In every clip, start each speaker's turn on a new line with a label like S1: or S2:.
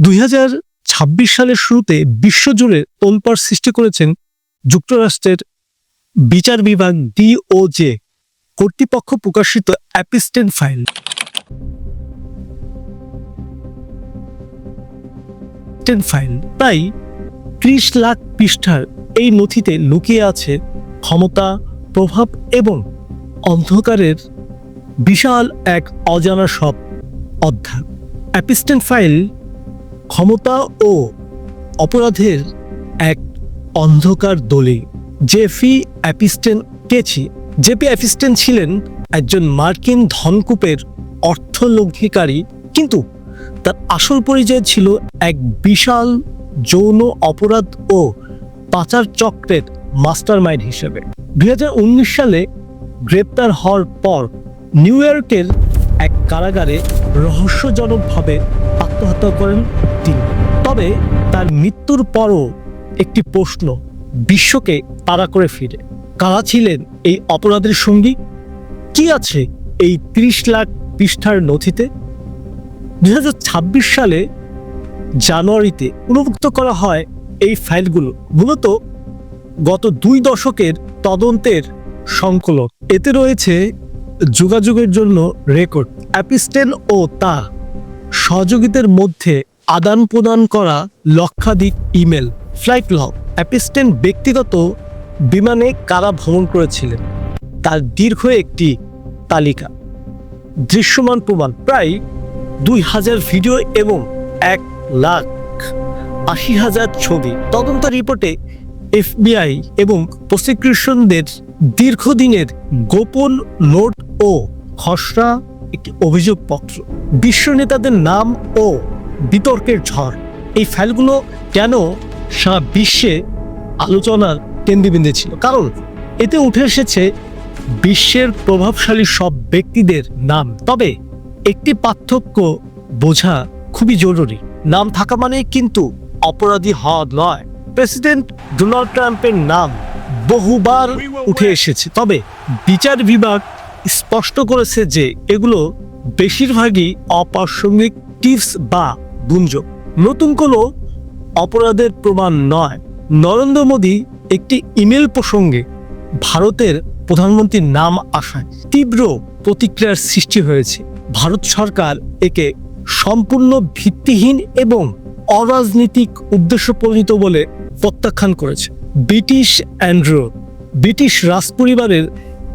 S1: 2026 সালের শুরুতে বিশ্বজুড়ে তোলপাড় সৃষ্টি করেছেন যুক্তরাষ্ট্রের বিচার বিভাগ ডিওজে কর্তৃপক্ষ প্রকাশিত অ্যাপিস্টেন ফাইল। প্রায় 30 লাখ পৃষ্ঠার এই নথিতে লুকিয়ে আছে ক্ষমতা, প্রভাব এবং অন্ধকারের বিশাল এক অজানা সব অধ্যায়। অ্যাপিস্টেন ফাইল ক্ষমতা ও অপরাধের এক অন্ধকার দলিল। জেফি অ্যাপিস্টেন ছিলেন একজন মার্কিন ধনকূপের অর্থলগ্নিকারী, কিন্তু তার আসল পরিচয় ছিল এক বিশাল যৌন অপরাধ ও পাচার চক্রের মাস্টারমাইন্ড হিসেবে। 2019 সালে গ্রেপ্তার হওয়ার পর নিউ ইয়র্কের এক কারাগারে রহস্যজনকভাবে আত্মহত্যা করেন তিনি। তবে তার মৃত্যুর পরও একটি প্রশ্ন বিশ্বকে তাড়া করে ফিরে, কারা ছিলেন এই অপরাধের সঙ্গী? কি আছে এই 30 লাখ পৃষ্ঠার নথিতে? 2026 সালে জানুয়ারিতে উন্মুক্ত করা হয় এই ফাইলগুলো, মূলত গত 2 দশকের তদন্তের সংকলন। এতে রয়েছে যোগাযোগের জন্য রেকর্ড, অ্যাপিস্টেন ও তার সহযোগীদের মধ্যে আদান প্রদান করা লক্ষাধিক ইমেল, ফ্লাইট লগ। অ্যাপিস্টেন ব্যক্তিগত বিমানে কারা ভ্রমণ করেছিলেন তার দীর্ঘ একটি তালিকা, দৃশ্যমান প্রমাণ, প্রায় 2000 ভিডিও এবং 1,80,000 ছবি। তদন্ত রিপোর্টে FBI এবং প্রসিকিউশনদের দীর্ঘদিনের গোপন নোট ও খসড়া একটি অভিযোগপত্র, বিশ্ব নেতাদের নাম ও বিতর্কের ঝড়। এই ফাইলগুলো কেন সারা বিশ্বে আলোচনার কেন্দ্রবিন্দু ছিল? কারণ এতে উঠে এসেছে বিশ্বের প্রভাবশালী সব ব্যক্তিদের নাম। তবে একটি পার্থক্য বোঝা খুবই জরুরি, নাম থাকা মানে কিন্তু অপরাধী হওয়া নয়। প্রেসিডেন্ট ডোনাল্ড ট্রাম্পের নাম বহুবার উঠে এসেছে, তবে বিচার বিভাগ স্পষ্ট করেছে যে এগুলো বেশিরভাগই অপ্রাসঙ্গিক টিপস বা গুঞ্জন, নতুন কোনো অপরাধের প্রমাণ নয়। নরেন্দ্র মোদী একটি ইমেল প্রসঙ্গে ভারতের প্রধানমন্ত্রীর নাম আসায় তীব্র প্রতিক্রিয়ার সৃষ্টি হয়েছে। ভারত সরকার একে সম্পূর্ণ ভিত্তিহীন এবং অরাজনৈতিক উদ্দেশ্যপ্রণীত বলে প্রত্যাখ্যান করেছে। ব্রিটিশ রাজপরিবারের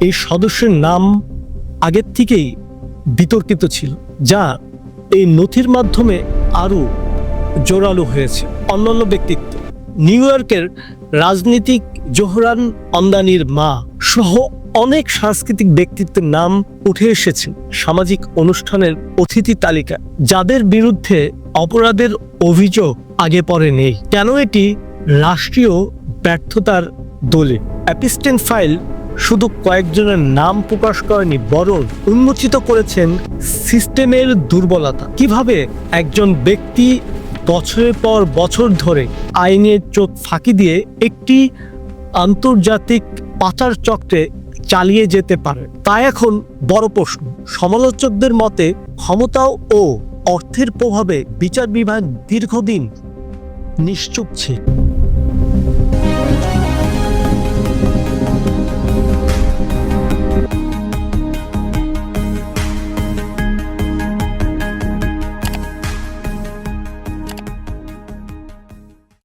S1: এই সদস্যের নাম আগের থেকেই বিতর্কিত ছিল, যা এই নথির মাধ্যমে আরও জোরালো হয়েছে। অন্যান্য ব্যক্তিত্ব, নিউ ইয়র্কের রাজনীতিক জোহরান আমদানির মা সহ অনেক সাংস্কৃতিক ব্যক্তিত্বের নাম উঠে এসেছে সামাজিক অনুষ্ঠানের অতিথি তালিকা, যাদের বিরুদ্ধে অপরাধের অভিযোগ আগে পরে নেই। কেন এটি রাষ্ট্রীয় ব্যর্থতার দলিল? অ্যাপিস্টেন ফাইল শুধু কয়েকজনের নাম প্রকাশ করেনি, বরং উন্মোচিত করেছেন সিস্টেমের দুর্বলতা। কিভাবে একজন ব্যক্তি বছরের পর বছর ধরে আইনের চোখ ফাঁকি দিয়ে একটি আন্তর্জাতিক পাচার চক্রে চালিয়ে যেতে পারে, তা এখন বড় প্রশ্ন। সমালোচকদের মতে ক্ষমতা ও অর্থের প্রভাবে বিচার বিভাগ দীর্ঘদিন নিশ্চুপ ছিল।